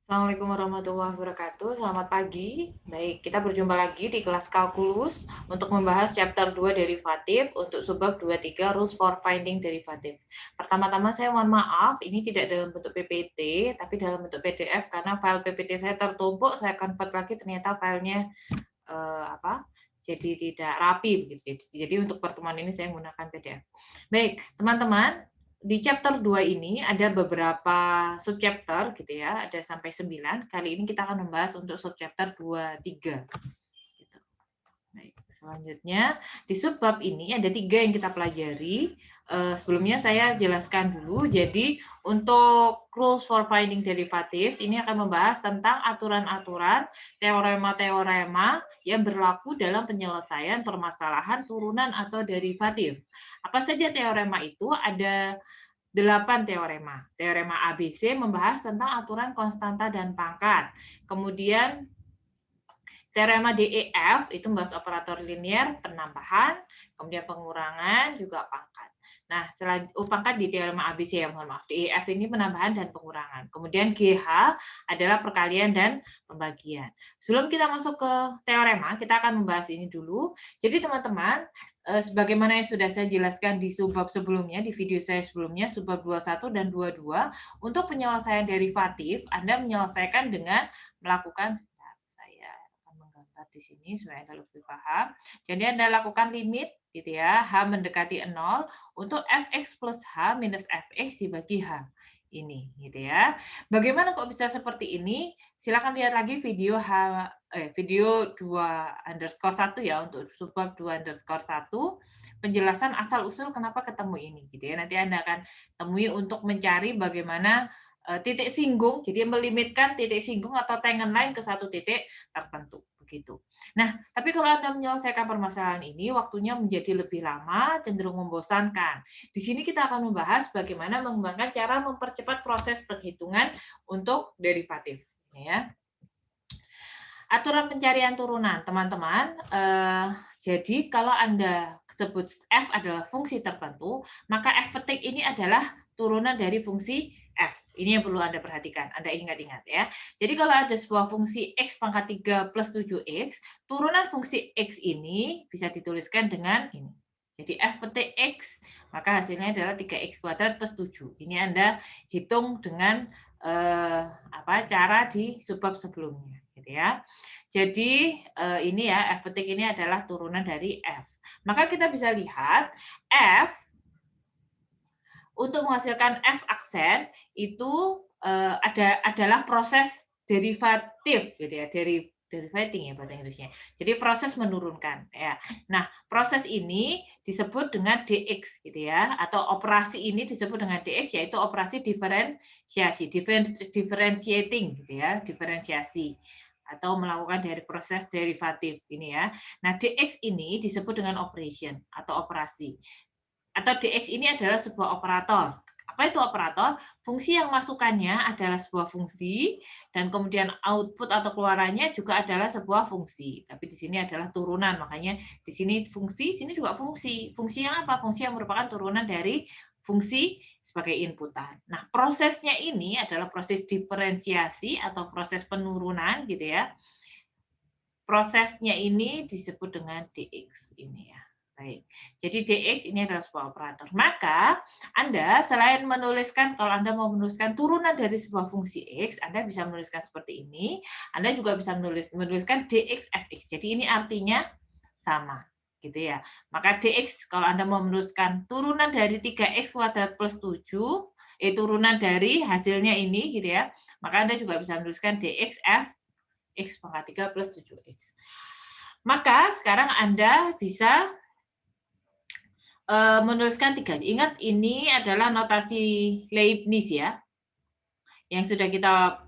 Assalamualaikum warahmatullahi wabarakatuh. Selamat pagi. Baik, kita berjumpa lagi di kelas kalkulus untuk membahas chapter 2 derivatif untuk subbab 23 rules for finding derivative. Pertama-tama saya mohon maaf, ini tidak dalam bentuk PPT, tapi dalam bentuk PDF karena file PPT saya tertumpuk, saya convert lagi ternyata filenya jadi tidak rapi begitu. Jadi untuk pertemuan ini saya menggunakan PDF. Baik, teman-teman, di chapter 2 ini ada beberapa subchapter gitu ya, ada sampai 9. Kali ini kita akan membahas untuk subchapter 2, 3. Gitu. Baik, selanjutnya di subbab ini ada 3 yang kita pelajari. Sebelumnya saya jelaskan dulu. Jadi untuk rules for finding derivatives ini akan membahas tentang aturan-aturan, teorema-teorema yang berlaku dalam penyelesaian permasalahan turunan atau derivatif. Apa saja teorema itu? Ada 8 teorema. Teorema ABC membahas tentang aturan konstanta dan pangkat. Kemudian teorema DEF itu membahas operator linear, penambahan, kemudian pengurangan, juga pangkat. Nah, pangkat di teorema ABC ya, mohon maaf. DEF ini penambahan dan pengurangan. Kemudian GH adalah perkalian dan pembagian. Sebelum kita masuk ke teorema, kita akan membahas ini dulu. Jadi teman-teman, sebagaimana yang sudah saya jelaskan di subbab sebelumnya, di video saya sebelumnya, subbab 21 dan 22, untuk penyelesaian derivatif, Anda menyelesaikan dengan melakukan di sini supaya Anda lebih paham. Jadi Anda lakukan limit gitu ya, H mendekati 0 untuk fx plus H minus fx dibagi H. Ini gitu ya. Bagaimana kok bisa seperti ini? Silakan lihat lagi video 2_1 ya untuk subbab 2_1 penjelasan asal usul kenapa ketemu ini gitu ya. Nanti Anda akan temui untuk mencari bagaimana titik singgung, jadi melimitkan titik singgung atau tangent line ke satu titik tertentu begitu. Nah, tapi kalau Anda menyelesaikan permasalahan ini, waktunya menjadi lebih lama, cenderung membosankan. Di sini kita akan membahas bagaimana mengembangkan cara mempercepat proses perhitungan untuk derivatif. Ya. Aturan pencarian turunan, teman-teman. Jadi kalau Anda sebut f adalah fungsi tertentu, maka f petik ini adalah turunan dari fungsi f. Ini yang perlu Anda perhatikan, Anda ingat-ingat ya. Jadi kalau ada sebuah fungsi x pangkat 3 plus 7x, turunan fungsi x ini bisa dituliskan dengan ini. Jadi f petik x, maka hasilnya adalah 3x kuadrat plus 7. Ini Anda hitung dengan cara di subbab sebelumnya. Gitu ya. Jadi ini ya, f petik ini adalah turunan dari f. Maka kita bisa lihat f untuk menghasilkan f aksen itu adalah proses derivatif gitu ya, derivating ya bahasa Inggrisnya. Jadi proses menurunkan ya. Nah, proses ini disebut dengan dx gitu ya, atau operasi ini disebut dengan dx, yaitu operasi diferensiasi, differentiating gitu ya, diferensiasi atau melakukan dari proses derivatif ini ya. Nah, dx ini disebut dengan operation atau operasi. Atau dx ini adalah sebuah operator. Apa itu operator? Fungsi yang masukannya adalah sebuah fungsi dan kemudian output atau keluarannya juga adalah sebuah fungsi. Tapi di sini adalah turunan, makanya di sini fungsi, sini juga fungsi. Fungsi yang apa? Fungsi yang merupakan turunan dari fungsi sebagai inputan. Nah, prosesnya ini adalah proses diferensiasi atau proses penurunan gitu ya. Prosesnya ini disebut dengan dx ini ya. Baik. Jadi dx ini adalah sebuah operator. Maka Anda selain menuliskan, kalau Anda mau menuliskan turunan dari sebuah fungsi x, Anda bisa menuliskan seperti ini. Anda juga bisa menuliskan dx fx. Jadi ini artinya sama gitu ya. Maka dx kalau Anda mau menuliskan turunan dari 3x kuadrat plus 7, turunan dari hasilnya ini gitu ya. Maka Anda juga bisa menuliskan dx f x pangkat 3 plus 7x. Maka sekarang Anda bisa menuliskan 3. Ingat ini adalah notasi Leibniz ya, yang sudah kita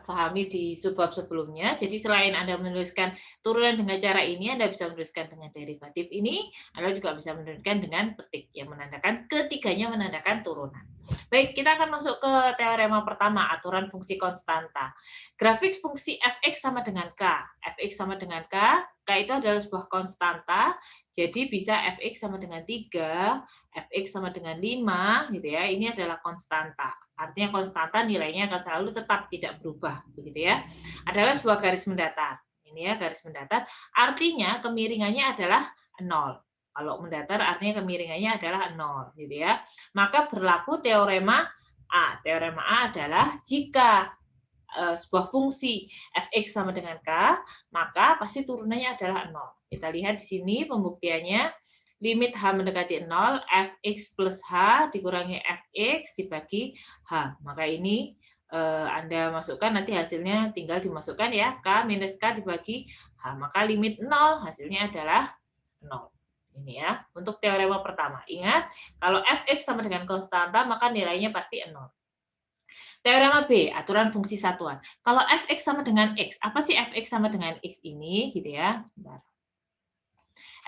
pahami di subbab sebelumnya. Jadi selain Anda menuliskan turunan dengan cara ini, Anda bisa menuliskan dengan derivatif ini, Anda juga bisa menuliskan dengan petik yang menandakan ketiganya menandakan turunan. Baik, kita akan masuk ke teorema pertama, aturan fungsi konstanta. Grafik fungsi fx sama dengan k. Fx sama dengan k K itu adalah sebuah konstanta, jadi bisa fx sama dengan 3, fx sama dengan 5, gitu ya. Ini adalah konstanta. Artinya konstanta nilainya akan selalu tetap tidak berubah, begitu ya. Adalah sebuah garis mendatar. Ini ya, garis mendatar. Artinya kemiringannya adalah 0. Kalau mendatar artinya kemiringannya adalah 0, gitu ya. Maka berlaku teorema A. Teorema A adalah jika sebuah fungsi fx sama dengan k, maka pasti turunannya adalah 0. Kita lihat di sini pembuktiannya, limit h mendekati 0, fx plus h dikurangi fx dibagi h. Maka ini Anda masukkan, nanti hasilnya tinggal dimasukkan ya, k minus k dibagi h. Maka limit 0 hasilnya adalah 0. Ini ya, untuk teorema pertama. Ingat, kalau fx sama dengan konstanta, maka nilainya pasti 0. Teorema B, aturan fungsi satuan. Kalau fx sama dengan x, apa sih fx sama dengan x ini? Gitu ya. Sebentar.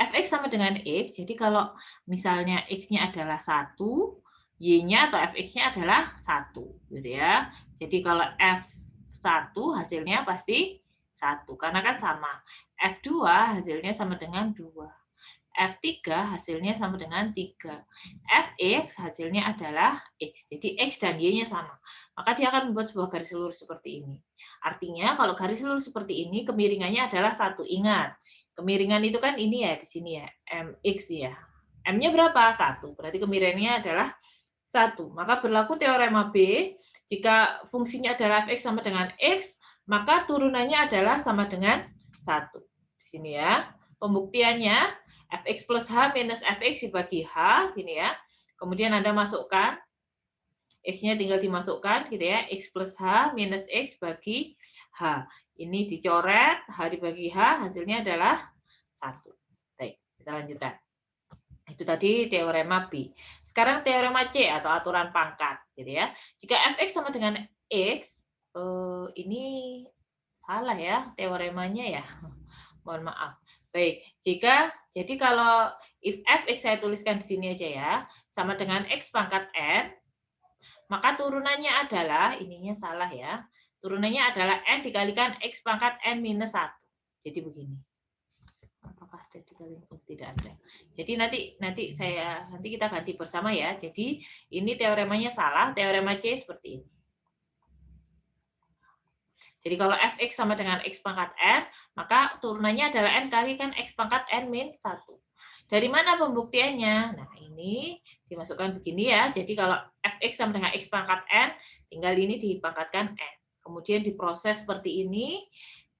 Fx sama dengan x, jadi kalau misalnya x-nya adalah 1, y-nya atau fx-nya adalah 1. Gitu ya. Jadi kalau f1 hasilnya pasti 1, karena kan sama. F2 hasilnya sama dengan 2. F3 hasilnya sama dengan 3. Fx hasilnya adalah X. Jadi X dan Y-nya sama. Maka dia akan membuat sebuah garis lurus seperti ini. Artinya kalau garis lurus seperti ini, kemiringannya adalah 1. Ingat, kemiringan itu kan ini ya, di sini ya, MX ya. M-nya berapa? 1. Berarti kemiringannya adalah 1. Maka berlaku teorema B, jika fungsinya adalah Fx sama dengan X, maka turunannya adalah sama dengan 1. Di sini ya. Pembuktiannya, fx plus h minus fx dibagi h, gini ya. Kemudian Anda masukkan, x-nya tinggal dimasukkan, gitu ya. X plus h minus x bagi h. Ini dicoret, h dibagi h, hasilnya adalah 1. Baik, kita lanjutkan. Itu tadi teorema B. Sekarang teorema C atau aturan pangkat, gitu ya. Jika fx sama dengan x, ini salah ya teoremanya ya. Mohon maaf. Baik, jadi kalau if fx saya tuliskan di sini aja ya, sama dengan x pangkat n, maka turunannya adalah, ininya salah ya, turunannya adalah n dikalikan x pangkat n minus 1. Jadi begini. Apakah ada dikalikan? Oh, tidak ada. Jadi nanti kita ganti bersama ya. Jadi ini teoremanya salah, teorema C seperti ini. Jadi kalau fx sama dengan x pangkat n, maka turunannya adalah n kali kan x pangkat n min 1. Dari mana pembuktiannya? Nah, ini dimasukkan begini ya. Jadi kalau fx sama dengan x pangkat n, tinggal ini dipangkatkan n. Kemudian diproses seperti ini,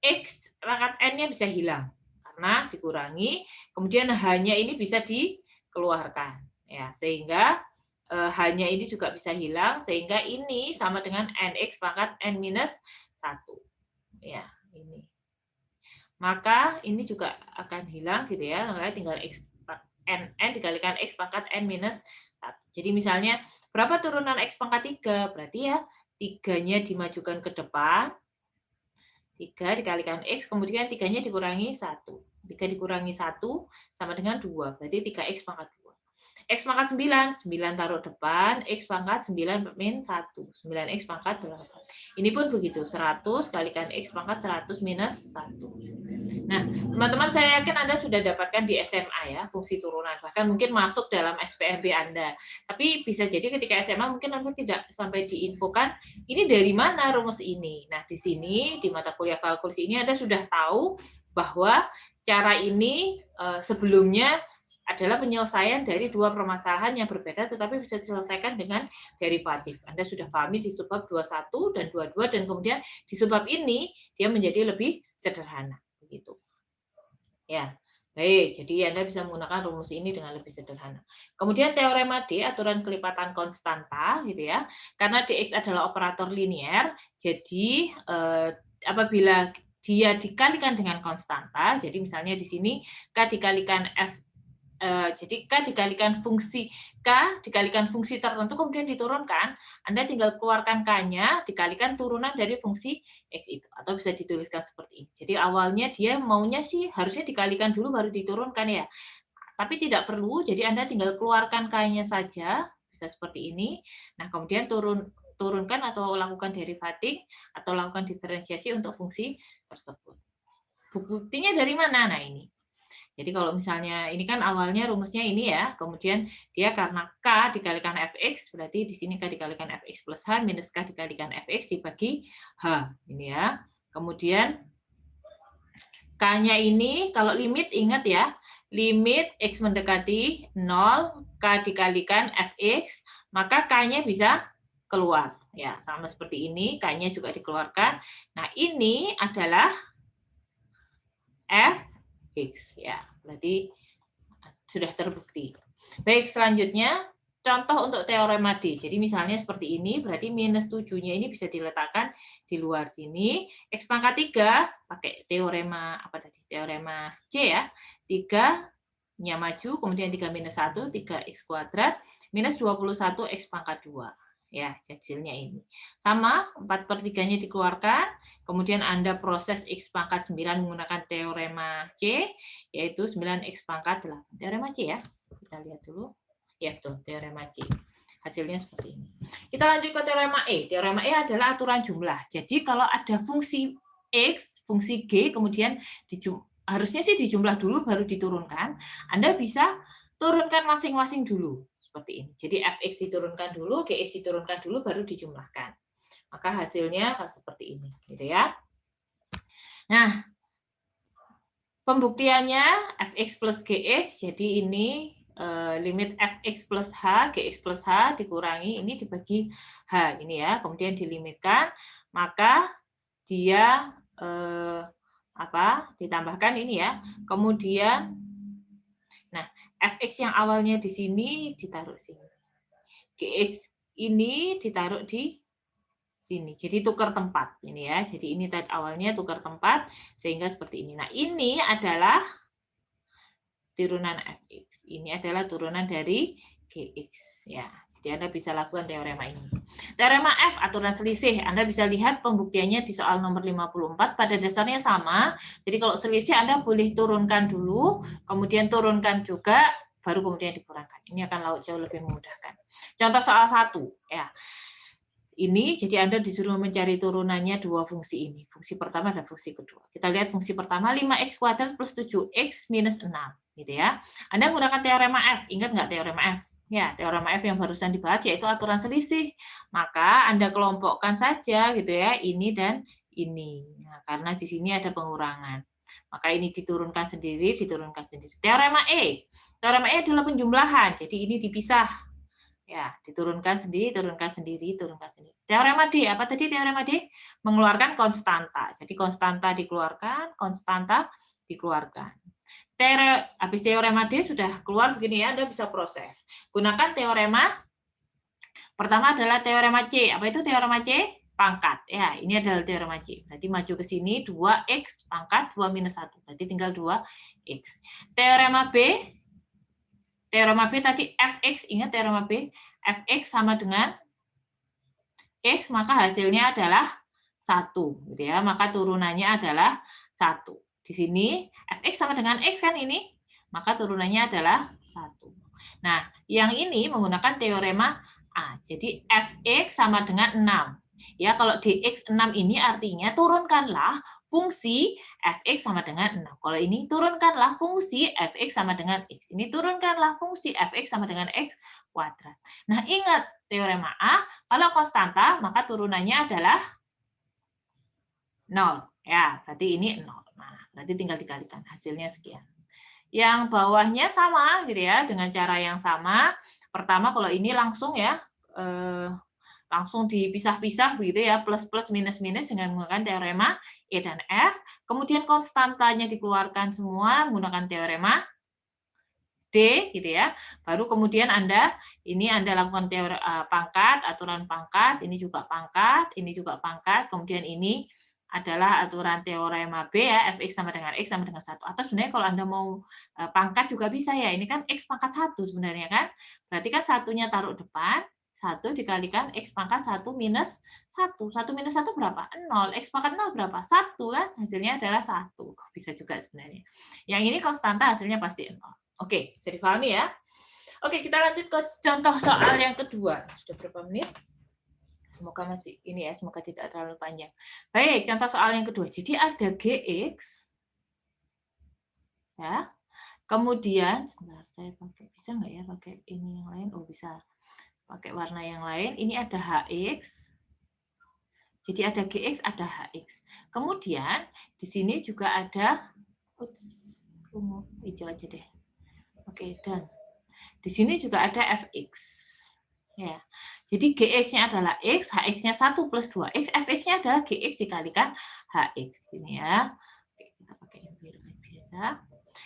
x pangkat n-nya bisa hilang karena dikurangi, kemudian h-nya ini bisa dikeluarkan. Ya, sehingga h-nya ini juga bisa hilang, sehingga ini sama dengan nx pangkat n minus 1. Ya, ini. Maka ini juga akan hilang gitu ya. Tinggal x n dikalikan x pangkat n minus 1. Jadi misalnya berapa turunan x pangkat 3? Berarti ya 3-nya dimajukan ke depan. 3 dikalikan x, kemudian 3-nya dikurangi 1. 3 dikurangi 1 sama dengan 2. Berarti 3x pangkat 2. X pangkat 9, 9 taruh depan, X pangkat 9 min 1, 9X pangkat 8. Ini pun begitu, 100 kalikan X pangkat 100 minus 1. Nah, teman-teman saya yakin Anda sudah dapatkan di SMA ya, fungsi turunan. Bahkan mungkin masuk dalam SPMB Anda. Tapi bisa jadi ketika SMA mungkin Anda tidak sampai diinfokan, ini dari mana rumus ini. Nah, di sini, di mata kuliah kalkulus ini Anda sudah tahu bahwa cara ini sebelumnya adalah penyelesaian dari dua permasalahan yang berbeda tetapi bisa diselesaikan dengan derivatif. Anda sudah pahami di sebab 21 dan 22 dan kemudian di sebab ini dia menjadi lebih sederhana begitu. Ya. Baik, jadi Anda bisa menggunakan rumus ini dengan lebih sederhana. Kemudian teorema D, aturan kelipatan konstanta gitu ya. Karena dx adalah operator linier, jadi apabila dia dikalikan dengan konstanta, jadi misalnya di sini k dikalikan f, jadi K dikalikan fungsi tertentu kemudian diturunkan, Anda tinggal keluarkan K-nya dikalikan turunan dari fungsi X itu. Atau bisa dituliskan seperti ini. Jadi awalnya dia maunya sih harusnya dikalikan dulu baru diturunkan ya. Tapi tidak perlu, jadi Anda tinggal keluarkan K-nya saja, bisa seperti ini. Nah, kemudian turunkan atau lakukan derivatif atau lakukan diferensiasi untuk fungsi tersebut. buktinya dari mana? Nah, ini. Jadi kalau misalnya ini kan awalnya rumusnya ini ya, kemudian dia karena K dikalikan Fx, berarti di sini K dikalikan Fx plus H minus K dikalikan Fx dibagi H. Ini ya. Kemudian K-nya ini, kalau limit ingat ya, limit X mendekati 0, K dikalikan Fx, maka K-nya bisa keluar. Ya, sama seperti ini, K-nya juga dikeluarkan. Nah, ini adalah Fx. Ya, berarti sudah terbukti. Baik, selanjutnya contoh untuk teorema D. Jadi misalnya seperti ini, berarti minus 7-nya ini bisa diletakkan di luar sini. X pangkat 3, pakai teorema apa tadi? Teorema C ya. 3-nya maju, kemudian 3 minus 1, 3x kuadrat, minus 21 x pangkat 2. Ya, hasilnya ini. Sama, 4/3-nya dikeluarkan, kemudian Anda proses X pangkat 9 menggunakan teorema C, yaitu 9x pangkat 8. Teorema C ya, kita lihat dulu. Ya, betul, teorema C. Hasilnya seperti ini. Kita lanjut ke teorema E. Teorema E adalah aturan jumlah. Jadi kalau ada fungsi X, fungsi G, kemudian harusnya sih dijumlah dulu baru diturunkan. Anda bisa turunkan masing-masing dulu. Seperti ini. Jadi Fx diturunkan dulu, Gx diturunkan dulu, baru dijumlahkan. Maka hasilnya akan seperti ini. Gitu ya. Nah, pembuktiannya Fx plus Gx, jadi ini limit Fx plus H, Gx plus H dikurangi, ini dibagi H, ini ya, kemudian dilimitkan, maka dia ditambahkan ini ya, kemudian, nah Fx yang awalnya di sini ditaruh sini, Gx ini ditaruh di sini. Jadi tukar tempat ini ya. Jadi ini tadi awalnya tukar tempat sehingga seperti ini. Nah, ini adalah turunan Fx. Ini adalah turunan dari Gx ya. Jadi Anda bisa lakukan teorema ini. Teorema F, aturan selisih. Anda bisa lihat pembuktiannya di soal nomor 54 pada dasarnya sama. Jadi kalau selisih Anda boleh turunkan dulu, kemudian turunkan juga baru kemudian dikurangkan. Ini akan jauh lebih memudahkan. Contoh soal 1 ya. Ini jadi Anda disuruh mencari turunannya dua fungsi ini. Fungsi pertama dan fungsi kedua. Kita lihat fungsi pertama 5x kuadrat plus 7x minus 6 gitu ya. Anda menggunakan teorema F. Ingat nggak teorema F? Ya, teorema F yang barusan dibahas yaitu aturan selisih. Maka Anda kelompokkan saja gitu ya, ini dan ini. Nah, karena di sini ada pengurangan. Maka ini diturunkan sendiri, diturunkan sendiri. Teorema E. Teorema E adalah penjumlahan. Jadi ini dipisah. Ya, diturunkan sendiri, turunkan sendiri, turunkan sendiri. Teorema D, apa tadi teorema D? Mengeluarkan konstanta. Jadi konstanta dikeluarkan, konstanta dikeluarkan. Habis teorema D sudah keluar begini ya, Anda bisa proses. Gunakan teorema, pertama adalah teorema C. Apa itu teorema C? Pangkat. Ya, ini adalah teorema C. Berarti maju ke sini 2x pangkat 2 minus 1. Berarti tinggal 2x. Teorema B, teorema B tadi Fx, ingat teorema B, Fx sama dengan X, maka hasilnya adalah 1. Gitu ya. Maka turunannya adalah 1. Di sini Fx sama dengan X kan ini, maka turunannya adalah 1. Nah, yang ini menggunakan teorema A. Jadi Fx sama dengan 6. Ya, kalau dx 6 ini artinya turunkanlah fungsi Fx sama dengan 6. Kalau ini turunkanlah fungsi Fx sama dengan X. Ini turunkanlah fungsi Fx sama dengan X kuadrat. Nah, ingat teorema A, kalau konstanta maka turunannya adalah 0. Ya, berarti ini 0. Nah, berarti tinggal dikalikan. Hasilnya sekian. Yang bawahnya sama gitu ya, dengan cara yang sama. Pertama kalau ini langsung ya, langsung dipisah-pisah begitu ya, plus plus minus minus dengan menggunakan teorema E dan F. Kemudian konstantanya dikeluarkan semua menggunakan teorema D gitu ya. Baru kemudian Anda lakukan teori pangkat, aturan pangkat, ini juga pangkat, ini juga pangkat, kemudian ini adalah aturan teorema B ya, Fx sama dengan X sama dengan 1. Atau sebenarnya kalau Anda mau pangkat juga bisa ya, ini kan X pangkat 1 sebenarnya kan. Berarti kan satunya taruh depan, 1 dikalikan X pangkat 1 minus 1. 1 minus 1 berapa? 0. X pangkat 0 berapa? 1 kan? Hasilnya adalah 1. Bisa juga sebenarnya. Yang ini konstanta hasilnya pasti 0. Oke, bisa dipahami ya? Oke, kita lanjut ke contoh soal yang kedua. Sudah berapa menit? Semoga semoga tidak terlalu panjang. Baik, contoh soal yang kedua. Jadi ada Gx Ya. Kemudian, sebentar, saya pakai, bisa nggak ya pakai ini yang lain? Oh, bisa. Pakai warna yang lain. Ini ada HX. Jadi ada GX, ada HX. Kemudian, di sini juga ada, hijau aja deh. Oke, dan di sini juga ada FX. Ya. Jadi GX-nya adalah X, HX-nya 1 plus 2X, FX-nya adalah GX dikalikan HX. Ini ya. Oke, kita pakai yang biru biasa.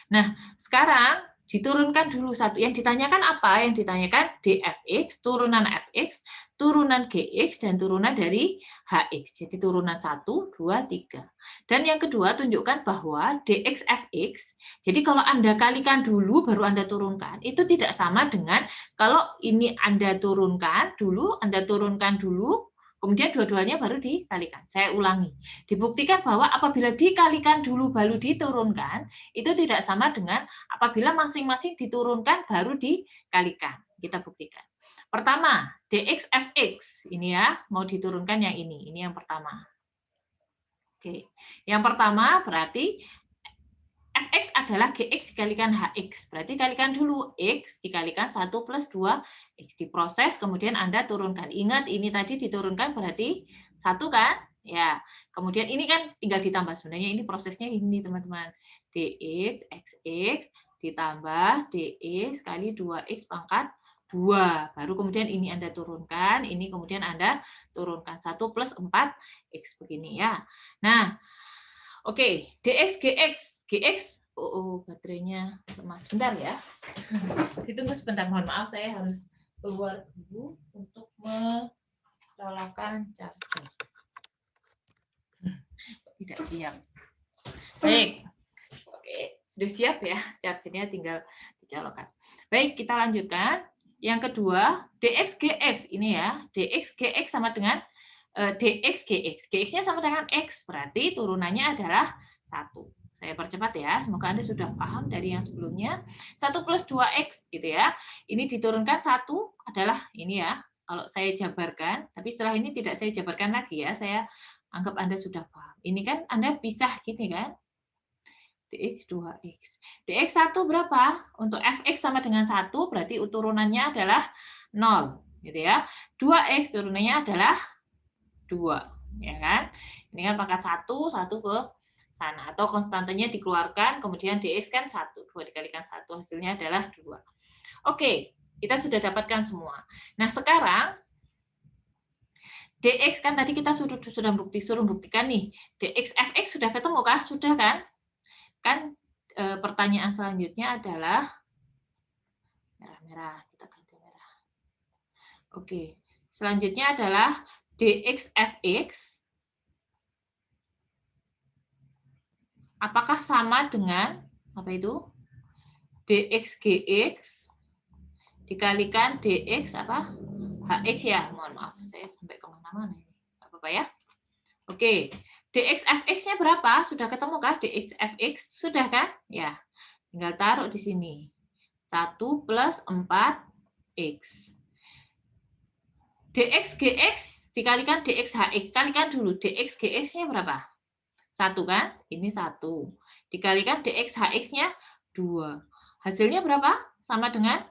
Nah, sekarang diturunkan dulu satu. Yang ditanyakan apa? Yang ditanyakan dfx, turunan fx, turunan gx, dan turunan dari hx. Jadi turunan 1, 2, 3. Dan yang kedua, tunjukkan bahwa dx fx, jadi kalau Anda kalikan dulu, baru Anda turunkan, itu tidak sama dengan kalau ini Anda turunkan dulu, kemudian dua-duanya baru dikalikan. Saya ulangi. Dibuktikan bahwa apabila dikalikan dulu baru diturunkan, itu tidak sama dengan apabila masing-masing diturunkan baru dikalikan. Kita buktikan. Pertama, dx fx. Ini ya, mau diturunkan yang ini. Ini yang pertama. Oke. Yang pertama berarti fx adalah gx dikalikan hx. Berarti kalikan dulu x dikalikan 1 plus 2x. Diproses, kemudian Anda turunkan. Ingat, ini tadi diturunkan berarti 1 kan? Ya. Kemudian ini kan tinggal ditambah. Sebenarnya ini prosesnya ini, teman-teman. Dx, xx, ditambah dx kali 2x pangkat 2. Baru kemudian ini Anda turunkan. Ini kemudian Anda turunkan 1 plus 4x. Begini ya. Nah, oke, dx, gx, baterainya lemah. Sebentar ya. Ditunggu sebentar, mohon maaf, saya harus keluar dulu untuk menyalakan charger. Tidak siap. Baik. Oke, sudah siap ya, chargernya tinggal dicolokkan. Baik, kita lanjutkan. Yang kedua, dx, gx. Ini ya, dx, gx sama dengan dx, gx. Gx-nya sama dengan x, berarti turunannya adalah 1. Saya percepat ya, semoga Anda sudah paham dari yang sebelumnya. 1 plus 2x gitu ya. Ini diturunkan 1 adalah ini ya, kalau saya jabarkan, tapi setelah ini tidak saya jabarkan lagi ya, saya anggap Anda sudah paham. Ini kan Anda pisah gini kan, dx 2x. dx 1 berapa? Untuk fx sama dengan 1, berarti turunannya adalah 0. Gitu ya. 2x turunannya adalah 2, ya kan? Ini kan pangkat 1 ke sana, atau konstantanya dikeluarkan, kemudian dx kan 1, 2 dikalikan 1, hasilnya adalah 2. Oke, kita sudah dapatkan semua. Nah, sekarang dx kan tadi kita suruh buktikan nih, dx fx sudah ketemu kah? Sudah kan? Kan pertanyaan selanjutnya adalah merah-merah, kita ganti merah. Oke, selanjutnya adalah dx fx apakah sama dengan apa itu? Dx gx dikalikan dx apa? Hx ya, mohon maaf, saya sampai kemana-mana ini. Nggak apa-apa ya. Oke, dx fx-nya berapa? Sudah ketemu kah? Dx fx sudah kan? Ya, tinggal taruh di sini. 1 plus 4x. Dx gx dikalikan dx hx. Kalikan dulu. Dx gx-nya berapa? 1 kan? Ini 1. Dikalikan dx hx-nya 2. Hasilnya berapa? Sama dengan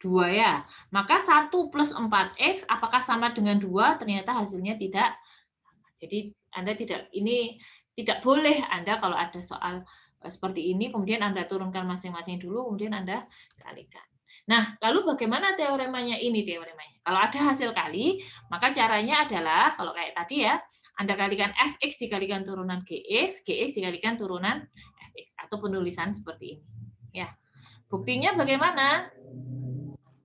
2 ya. Maka 1 plus 4x apakah sama dengan 2? Ternyata hasilnya tidak sama. Jadi Anda tidak boleh Anda kalau ada soal seperti ini, kemudian Anda turunkan masing-masing dulu, kemudian Anda kalikan. Nah, lalu bagaimana teoremanya ini? Teoremanya, kalau ada hasil kali, maka caranya adalah, kalau kayak tadi ya, Anda kalikan fx dikalikan turunan gx, gx dikalikan turunan fx, atau penulisan seperti ini. Ya, buktinya bagaimana?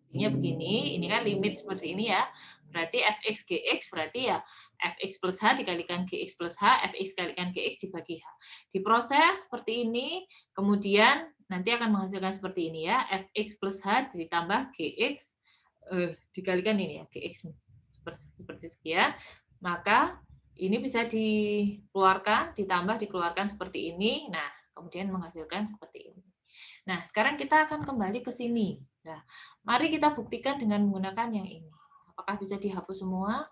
Buktinya begini, ini kan limit seperti ini ya. Berarti fx gx berarti ya fx plus h dikalikan gx plus h, fx dikalikan gx dibagi h. Diproses seperti ini, kemudian nanti akan menghasilkan seperti ini ya, fx plus h ditambah gx dikalikan ini ya, gx seperti sekian. Maka ini bisa dikeluarkan, ditambah, dikeluarkan seperti ini. Nah, kemudian menghasilkan seperti ini. Nah, sekarang kita akan kembali ke sini. Nah, mari kita buktikan dengan menggunakan yang ini. Apakah bisa dihapus semua?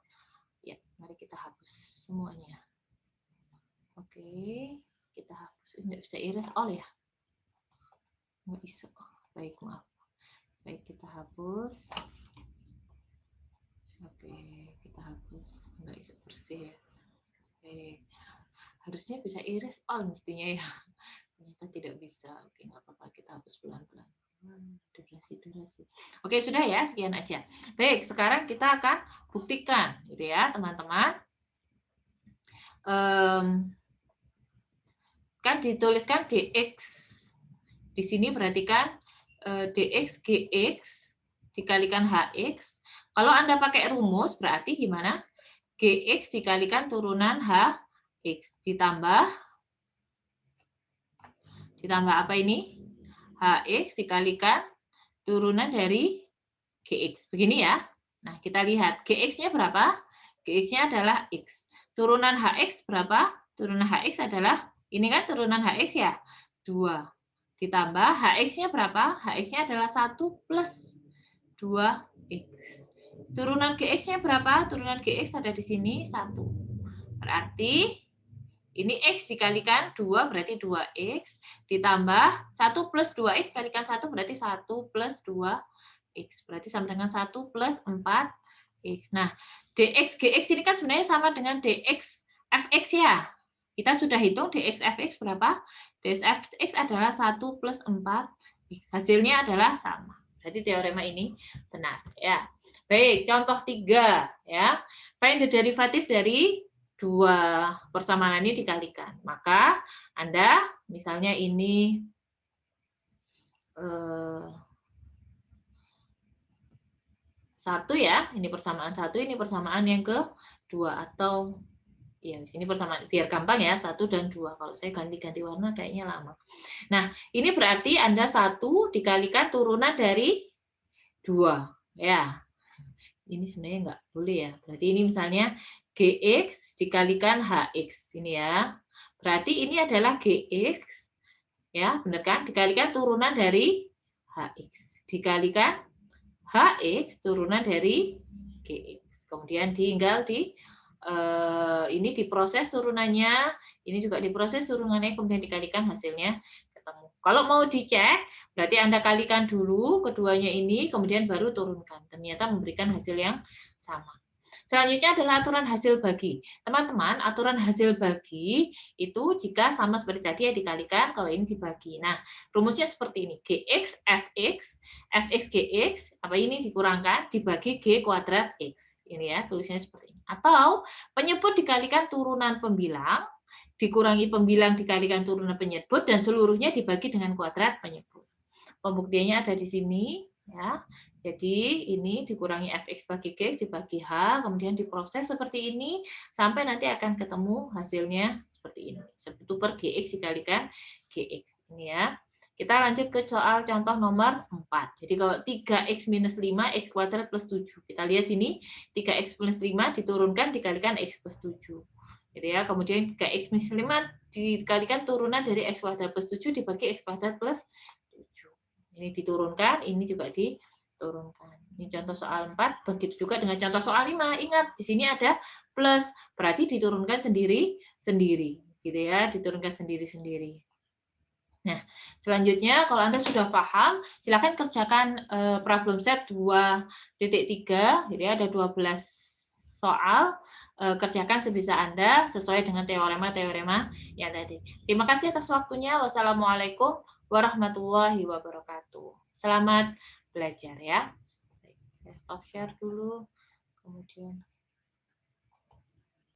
Ya, mari kita hapus semuanya. Oke, kita hapus. Tidak bisa erase all ya. nggak iso. Baik, maaf. Baik, kita hapus. Oke, kita hapus. Nggak iso bersih ya. Baik. Harusnya bisa iris all mestinya ya. Ternyata tidak bisa. Oke, nggak apa-apa. Kita hapus pelan-pelan. Durasi. Oke, sudah ya. Sekian aja. Baik, sekarang kita akan buktikan. Gitu ya, teman-teman. Kan dituliskan dx. Di sini perhatikan dx gx dikalikan hx. Kalau Anda pakai rumus berarti gimana? Gx dikalikan turunan hx ditambah apa ini? Hx dikalikan turunan dari gx. Begini ya. Nah, kita lihat gx-nya berapa? Gx-nya adalah x. Turunan hx berapa? Turunan hx adalah, ini kan turunan hx ya? 2. Ditambah hx-nya berapa? Hx-nya adalah 1 plus 2x. Turunan gx-nya berapa? Turunan gx ada di sini 1. Berarti ini x dikalikan 2 berarti 2x. Ditambah 1 plus 2x kalikan 1 berarti 1 plus 2x. Berarti sama dengan 1 plus 4x. Nah, dx gx ini kan sebenarnya sama dengan dx fx ya. Kita sudah hitung dx fx berapa? Dx fx adalah 1 plus 4x. Hasilnya adalah sama. Berarti teorema ini benar ya. Baik, contoh 3 ya. Find the derivative dari dua persamaan ini dikalikan. Maka Anda misalnya ini satu ya, ini persamaan satu, ini persamaan yang kedua, atau ya di sini persamaan biar gampang ya, 1 dan 2. Kalau saya ganti-ganti warna kayaknya lama. Nah, ini berarti Anda 1 dikalikan turunan dari 2 ya. Ini sebenarnya nggak boleh ya. Berarti ini misalnya gx dikalikan hx ini ya. Berarti ini adalah gx ya, benar kan? Dikalikan turunan dari hx. Dikalikan hx turunan dari gx. Kemudian tinggal ini diproses turunannya, ini juga diproses turunannya, kemudian dikalikan hasilnya ketemu. Kalau mau dicek, berarti Anda kalikan dulu keduanya ini, kemudian baru turunkan. Ternyata memberikan hasil yang sama. Selanjutnya adalah aturan hasil bagi. Teman-teman, aturan hasil bagi itu jika sama seperti tadi ya dikalikan, kalau ini dibagi. Nah, rumusnya seperti ini. Gx, fx, fx gx, apa ini dikurangkan, dibagi g kuadrat x. Ini ya, tulisnya seperti ini. Atau penyebut dikalikan turunan pembilang, dikurangi pembilang dikalikan turunan penyebut, dan seluruhnya dibagi dengan kuadrat penyebut. Pembuktiannya ada di sini. Ya, jadi ini dikurangi fx bagi g dibagi h, kemudian diproses seperti ini sampai nanti akan ketemu hasilnya seperti ini. 1 per gx dikalikan gx. Ini ya. Kita lanjut ke soal contoh nomor 4. Jadi kalau 3x minus 5, x kuadrat plus 7. Kita lihat sini, 3x plus 5 diturunkan dikalikan x plus 7. Gitu ya. Kemudian 3x minus 5 dikalikan turunan dari x kuadrat plus 7 dibagi x kuadrat plus 7. Ini diturunkan, ini juga diturunkan. Ini contoh soal 4, begitu juga dengan contoh soal 5. Ingat, di sini ada plus, berarti diturunkan sendiri-sendiri. Gitu ya, diturunkan sendiri-sendiri. Nah, selanjutnya kalau Anda sudah paham, silakan kerjakan problem set 2.3, gitu ya, ada 12 soal, kerjakan sebisa Anda sesuai dengan teorema-teorema yang tadi. Terima kasih atas waktunya. Wassalamualaikum warahmatullahi wabarakatuh. Selamat belajar ya. Saya stop share dulu, kemudian